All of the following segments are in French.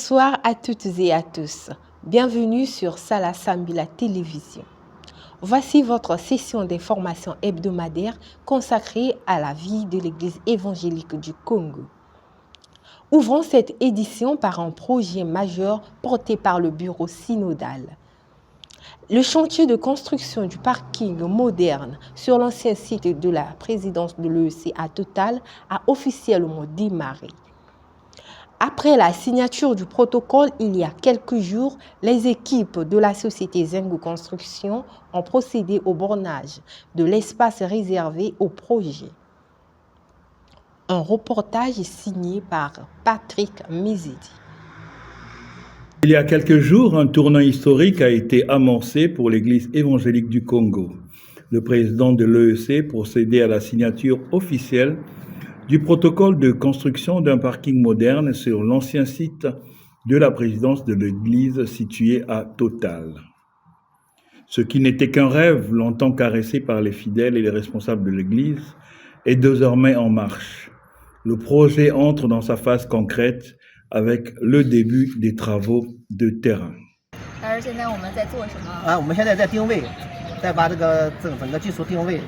Bonsoir à toutes et à tous. Bienvenue sur Salah Sambila Télévision. Voici votre session d'information hebdomadaire consacrée à la vie de l'Église évangélique du Congo. Ouvrons cette édition par un projet majeur porté par le bureau synodal. Le chantier de construction du parking moderne sur l'ancien site de la présidence de l'EEC à Total a officiellement démarré. Après la signature du protocole il y a quelques jours, les équipes de la société Zengo Construction ont procédé au bornage de l'espace réservé au projet. Un reportage signé par Patrick Mizidi. Il y a quelques jours, un tournant historique a été amorcé pour l'Église évangélique du Congo. Le président de l'EEC procédait à la signature officielle du protocole de construction d'un parking moderne sur l'ancien site de la présidence de l'Église située à Total. Ce qui n'était qu'un rêve longtemps caressé par les fidèles et les responsables de l'Église est désormais en marche. Le projet entre dans sa phase concrète avec le début des travaux de terrain. 我们现在在定位，再把这个整个技术定位。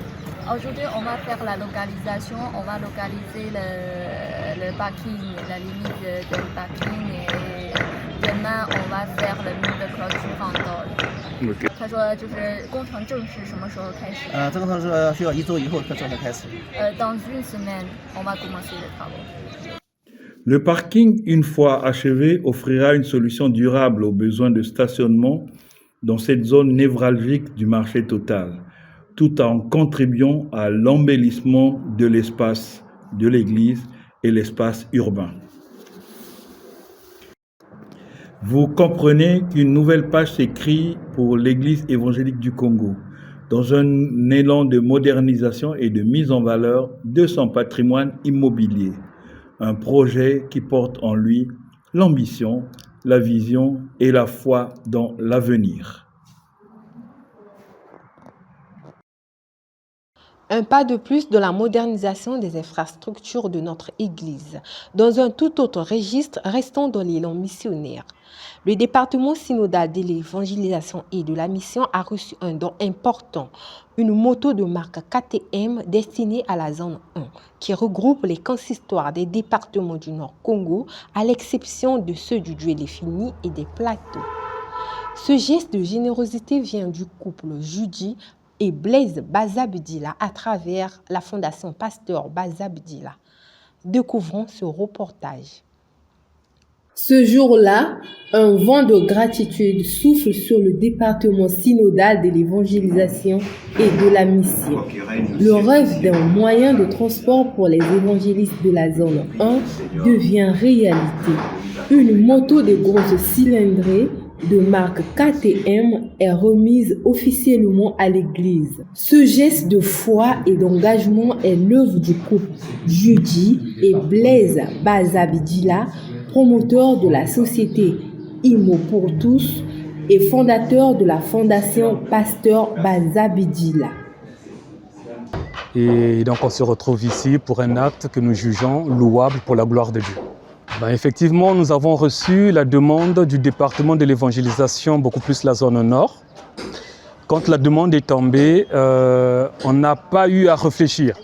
Aujourd'hui, on va faire la localisation, on va localiser le parking, la limite du parking et demain on va faire le mur de clôture en tôle. 他说就是工程正式什么时候开始？这个工程是需要1周以后正式开始。Dans une semaine, on va commencer les travaux. Le parking, une fois achevé, offrira une solution durable aux besoins de stationnement dans cette zone névralgique du marché Total, tout en contribuant à l'embellissement de l'espace de l'Église et l'espace urbain. Vous comprenez qu'une nouvelle page s'écrit pour l'Église évangélique du Congo, dans un élan de modernisation et de mise en valeur de son patrimoine immobilier. Un projet qui porte en lui l'ambition, la vision et la foi dans l'avenir. Un pas de plus de la modernisation des infrastructures de notre Église. Dans un tout autre registre, restons dans l'élan missionnaire. Le département synodal de l'évangélisation et de la mission a reçu un don important, une moto de marque KTM destinée à la zone 1, qui regroupe les consistoires des départements du Nord Congo, à l'exception de ceux du Dieu-les-Fini et des plateaux. Ce geste de générosité vient du couple Judy et Blaise Bazabdila à travers la fondation Pasteur Bazabdila. Découvrons ce reportage. Ce jour-là, un vent de gratitude souffle sur le département synodal de l'évangélisation et de la mission. Le rêve d'un moyen de transport pour les évangélistes de la zone 1 devient réalité. Une moto de grosse cylindrée de marque KTM est remise officiellement à l'Église. Ce geste de foi et d'engagement est l'œuvre du couple Judy et Blaise Bazabdila, promoteur de la société Imo pour tous et fondateur de la fondation Pasteur Bazabdila. Et donc on se retrouve ici pour un acte que nous jugeons louable pour la gloire de Dieu. Effectivement, nous avons reçu la demande du département de l'évangélisation, beaucoup plus la zone nord. Quand la demande est tombée, on n'a pas eu à réfléchir.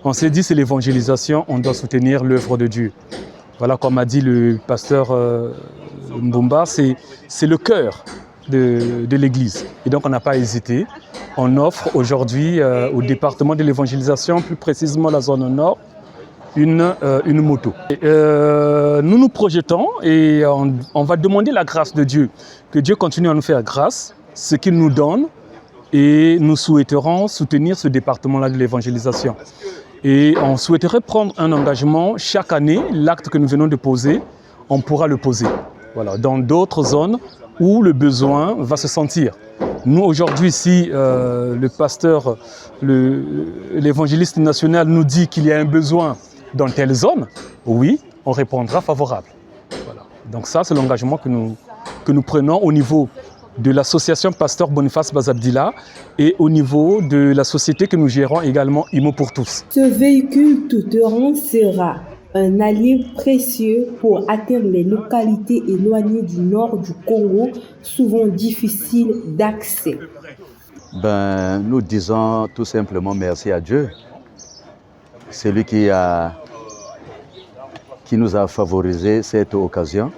On s'est dit c'est l'évangélisation, on doit soutenir l'œuvre de Dieu. Voilà, comme a dit le pasteur Mbumba, c'est le cœur de l'Église. Et donc on n'a pas hésité. On offre aujourd'hui au département de l'évangélisation, plus précisément la zone nord, une moto. Nous nous projetons et on va demander la grâce de Dieu, que Dieu continue à nous faire grâce, ce qu'il nous donne, et nous souhaiterons soutenir ce département-là de l'évangélisation. Et on souhaiterait prendre un engagement chaque année, l'acte que nous venons de poser, on pourra le poser. Voilà, dans d'autres zones où le besoin va se sentir. Nous aujourd'hui, si le pasteur, l'évangéliste national nous dit qu'il y a un besoin dans telle zone, oui, on répondra favorable. Voilà. Donc ça, c'est l'engagement que nous prenons au niveau de l'association Pasteur Boniface Bazabdila et au niveau de la société que nous gérons également Imo pour tous. Ce véhicule tout-terrain sera un allié précieux pour atteindre les localités éloignées du nord du Congo, souvent difficiles d'accès. Nous disons tout simplement merci à Dieu, celui qui nous a favorisé cette occasion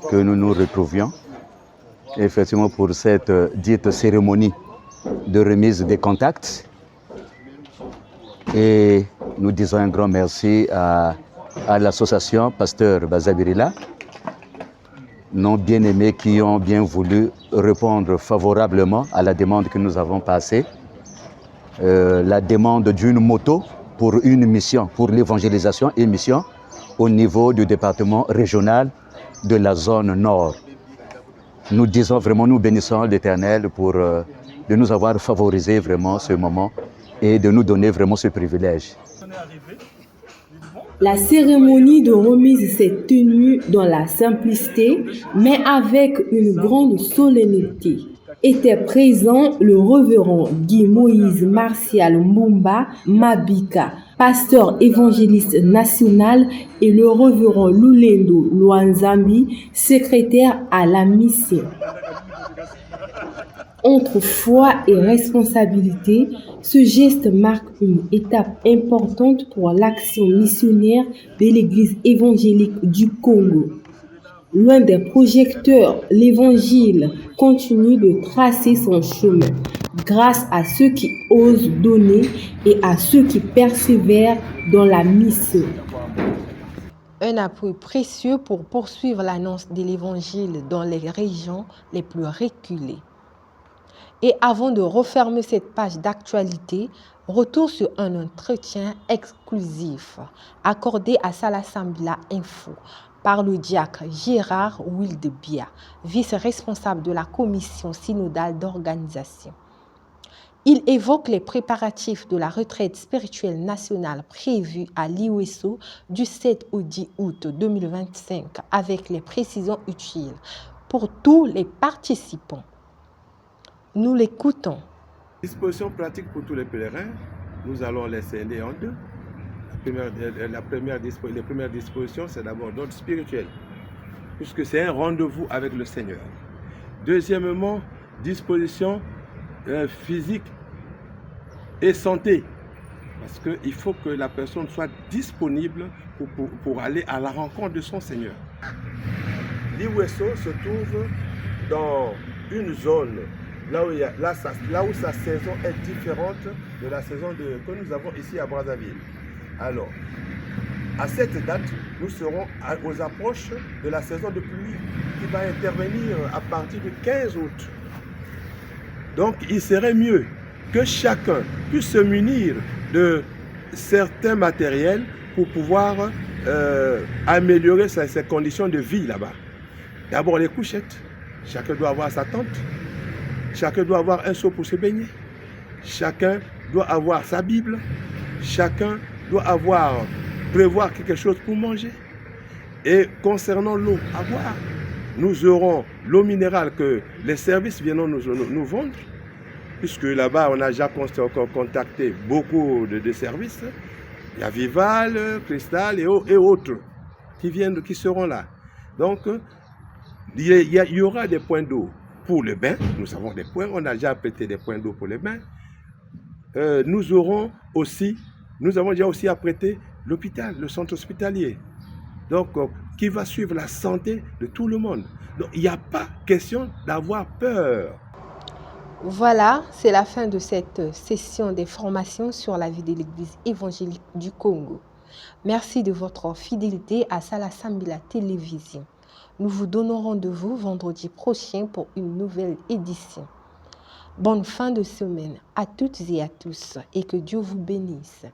que nous nous retrouvions, effectivement pour cette dite cérémonie de remise des contacts. Et nous disons un grand merci à l'association Pasteur Bazabirila, nos bien-aimés qui ont bien voulu répondre favorablement à la demande que nous avons passée, la demande d'une moto pour une mission, pour l'évangélisation et mission au niveau du département régional de la zone nord. Nous disons vraiment, nous bénissons l'Éternel de nous avoir favorisé vraiment ce moment et de nous donner vraiment ce privilège. La cérémonie de remise s'est tenue dans la simplicité, mais avec une grande solennité. Étaient présents le révérend Guy Moïse Martial Mumba Mabika, pasteur évangéliste national, et le révérend Lulendo Luanzambi, secrétaire à la mission. Entre foi et responsabilité, ce geste marque une étape importante pour l'action missionnaire de l'Église évangélique du Congo. Loin des projecteurs, l'Évangile continue de tracer son chemin grâce à ceux qui osent donner et à ceux qui persévèrent dans la mission. Un appui précieux pour poursuivre l'annonce de l'Évangile dans les régions les plus reculées. Et avant de refermer cette page d'actualité, retour sur un entretien exclusif accordé à Salasambila Info par le diacre Gérard Wildebia, vice-responsable de la commission synodale d'organisation. Il évoque les préparatifs de la retraite spirituelle nationale prévue à l'IWESO du 7 au 10 août 2025 avec les précisions utiles pour tous les participants. Nous l'écoutons. Dispositions pratiques pour tous les pèlerins, nous allons les scinder en deux. Les premières dispositions, c'est d'abord d'ordre spirituel, puisque c'est un rendez-vous avec le Seigneur. Deuxièmement, disposition physique et santé, parce qu'il faut que la personne soit disponible pour aller à la rencontre de son Seigneur. L'IWESO se trouve dans une zone là où sa saison est différente de la saison que nous avons ici à Brazzaville. Alors, à cette date, nous serons aux approches de la saison de pluie qui va intervenir à partir du 15 août. Donc, il serait mieux que chacun puisse se munir de certains matériels pour pouvoir améliorer ses conditions de vie là-bas. D'abord, les couchettes. Chacun doit avoir sa tente. Chacun doit avoir un seau pour se baigner. Chacun doit avoir sa Bible. Chacun doit prévoir quelque chose pour manger. Et concernant l'eau à boire, nous aurons l'eau minérale que les services viendront nous vendre, puisque là-bas, on a déjà contacté beaucoup de services. Il y a Vival, Cristal et autres qui seront là. Donc, il y aura des points d'eau pour le bain. Nous avons des points, on a déjà prêté des points d'eau pour le bain. Nous avons déjà aussi apprêté l'hôpital, le centre hospitalier. Donc, qui va suivre la santé de tout le monde. Donc, il n'y a pas question d'avoir peur. Voilà, c'est la fin de cette session d'information sur la vie de l'Église évangélique du Congo. Merci de votre fidélité à Salasambila Télévision. Nous vous donnons rendez-vous vendredi prochain pour une nouvelle édition. Bonne fin de semaine à toutes et à tous et que Dieu vous bénisse.